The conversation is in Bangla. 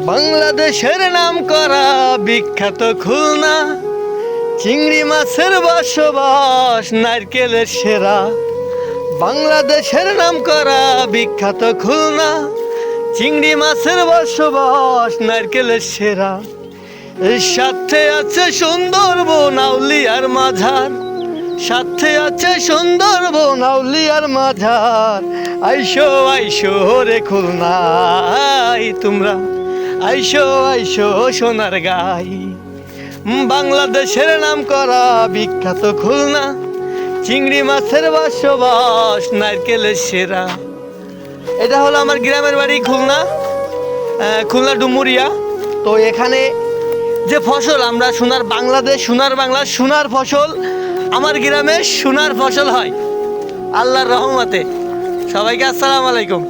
বাংলাদেশের নাম করা বিখ্যাত খুলনা, চিংড়ি মাছের বসবাস নারকেলের সেরা। বাংলাদেশের নাম করা বিখ্যাত খুলনা, চিংড়ি মাছের বসবাস নারকেলের সেরা। এর সাথে আছে সুন্দরবন আউলিয়ার মাঝার, সাথে আছে সুন্দরবন আউলিয়ার মাঝার। আইসো আইসো রে খুলনাই তোমরা, আইসো আইসো সোনার গাই। বাংলাদেশের নাম করা বিখ্যাত খুলনা, চিংড়ি মাছের বসবাস নারকেলের সেরা। এটা হলো আমার গ্রামের বাড়ি খুলনা, খুলনা ডুমুরিয়া। তো এখানে যে ফসল আমরা সোনার বাংলাদেশ, সোনার বাংলা, সোনার ফসল, আমার গ্রামে সোনার ফসল হয় আল্লাহর রহমতে। সবাইকে আসসালামু আলাইকুম।